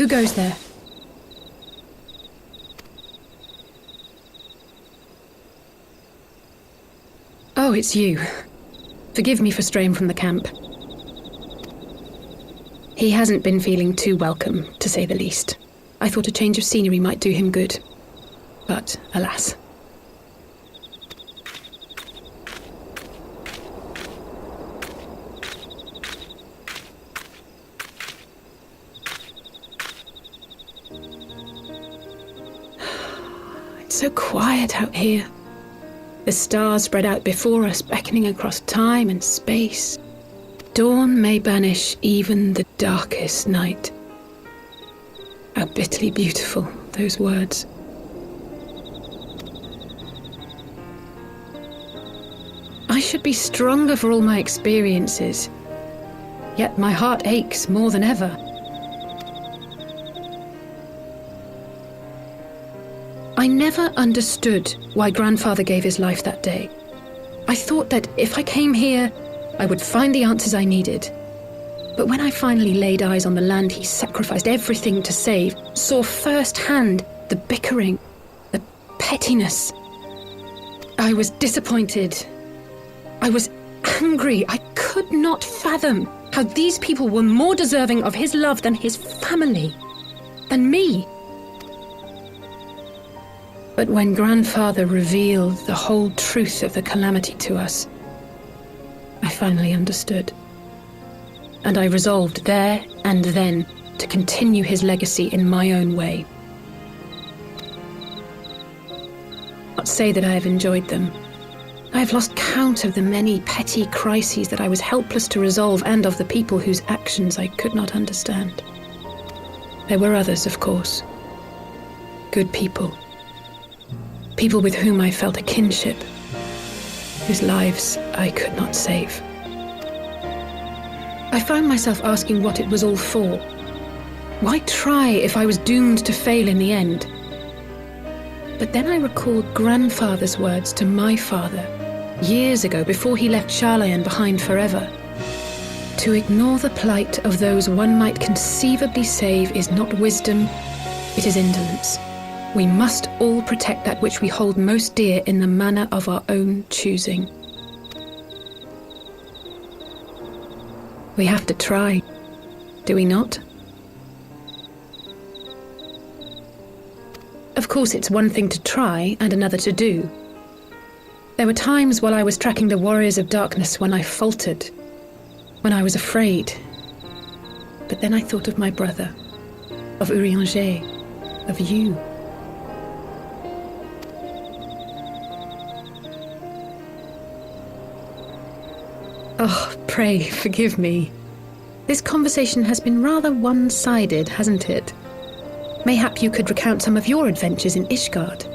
Who goes there? Oh, it's you. Forgive me for straying from the camp. He hasn't been feeling too welcome, to say the least. I thought a change of scenery might do him good. But, alas. It's so quiet out here. The stars spread out before us, beckoning across time and space. Dawn may banish even the darkest night. How bitterly beautiful, those words. I should be stronger for all my experiences, yet my heart aches more than ever. I never understood why Grandfather gave his life that day. I thought that if I came here, I would find the answers I needed. But when I finally laid eyes on the land he sacrificed everything to save, saw firsthand the bickering, the pettiness, I was disappointed. I was angry. I could not fathom how these people were more deserving of his love than his family, than me. But when Grandfather revealed the whole truth of the calamity to us, I finally understood. And I resolved there and then to continue his legacy in my own way. Not say that I have enjoyed them. I have lost count of the many petty crises that I was helpless to resolve, and of the people whose actions I could not understand. There were others, of course. Good people. People with whom I felt a kinship, whose lives I could not save. I found myself asking what it was all for. Why try if I was doomed to fail in the end? But then I recalled Grandfather's words to my father, years ago, before he left Charlayan behind forever. To ignore the plight of those one might conceivably save is not wisdom, it is indolence. We must all protect that which we hold most dear in the manner of our own choosing. We have to try, do we not? Of course, it's one thing to try and another to do. There were times while I was tracking the warriors of darkness when I faltered, when I was afraid. But then I thought of my brother, of Urianger, of you. Oh, pray forgive me. This conversation has been rather one-sided, hasn't it? Mayhap you could recount some of your adventures in Ishgard.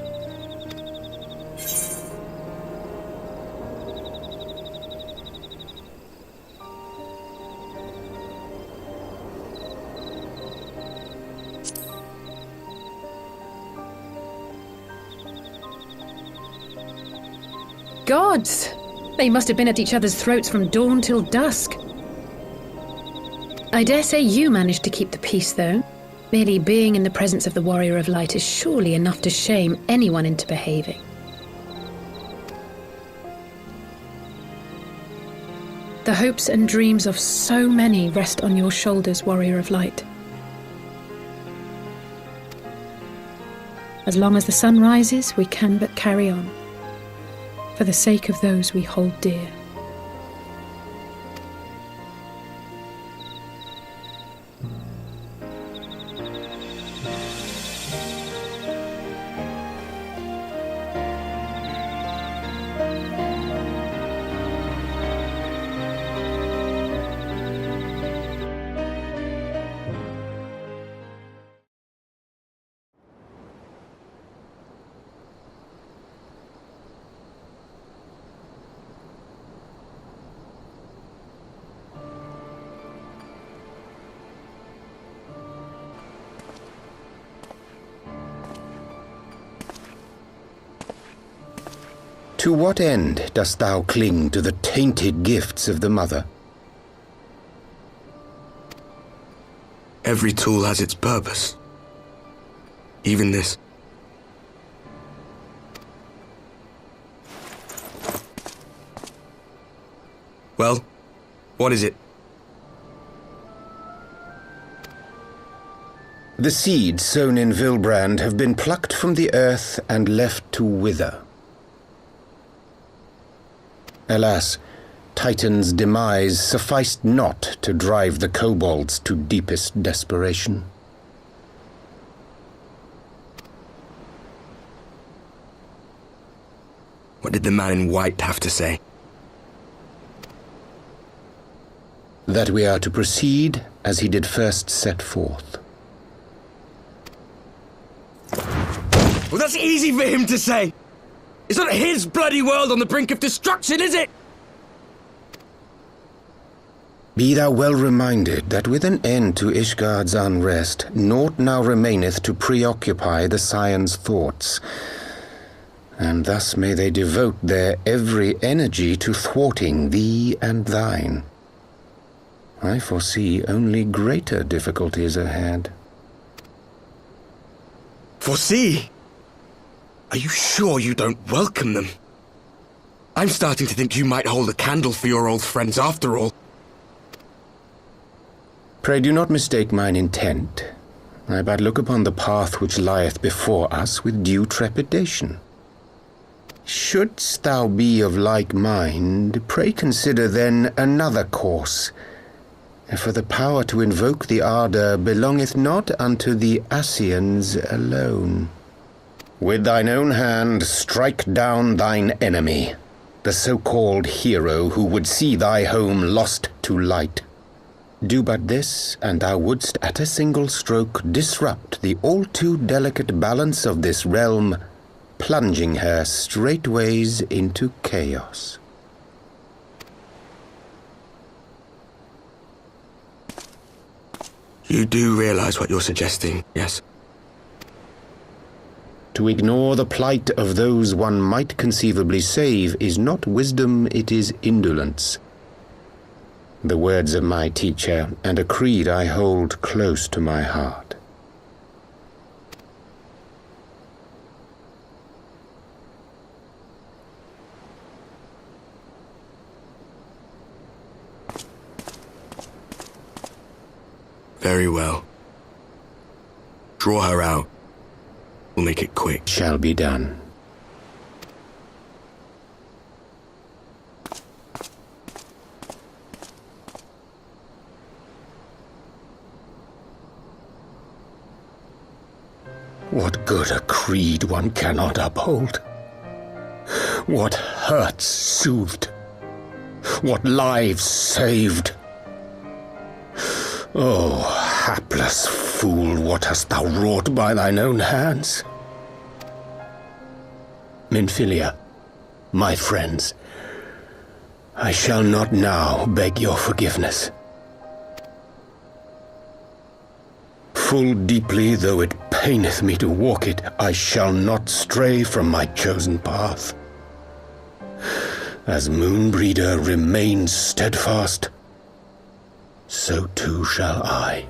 Gods! They must have been at each other's throats from dawn till dusk. I dare say you managed to keep the peace, though. Merely being in the presence of the Warrior of Light is surely enough to shame anyone into behaving. The hopes and dreams of so many rest on your shoulders, Warrior of Light. As long as the sun rises, we can but carry on, for the sake of those we hold dear. To what end dost thou cling to the tainted gifts of the Mother? Every tool has its purpose. Even this. Well, what is it? The seeds sown in Vilbrand have been plucked from the earth and left to wither. Alas, Titan's demise sufficed not to drive the kobolds to deepest desperation. What did the man in white have to say? That we are to proceed as he did first set forth. Well, that's easy for him to say! It's not his bloody world on the brink of destruction, is it? Be thou well reminded that with an end to Ishgard's unrest, naught now remaineth to preoccupy the Scion's thoughts, and thus may they devote their every energy to thwarting thee and thine. I foresee only greater difficulties ahead. Foresee? Are you sure you don't welcome them? I'm starting to think you might hold a candle for your old friends after all. Pray do not mistake mine intent. I but look upon the path which lieth before us with due trepidation. Shouldst thou be of like mind, pray consider then another course. For the power to invoke the ardour belongeth not unto the Ascians alone. With thine own hand strike down thine enemy, the so-called hero who would see thy home lost to light. Do but this, and thou wouldst at a single stroke disrupt the all-too delicate balance of this realm, plunging her straightways into chaos. You do realize what you're suggesting, yes? To ignore the plight of those one might conceivably save is not wisdom, it is indolence. The words of my teacher, and a creed I hold close to my heart. Very well. Draw her out. We'll make it quick. Shall be done. What good a creed one cannot uphold? What hurts soothed? What lives saved? Oh, hapless fool, what hast thou wrought by thine own hands? Minfilia, my friends, I shall not now beg your forgiveness. Full deeply though it paineth me to walk it, I shall not stray from my chosen path. As Moonbreeder remains steadfast, so too shall I.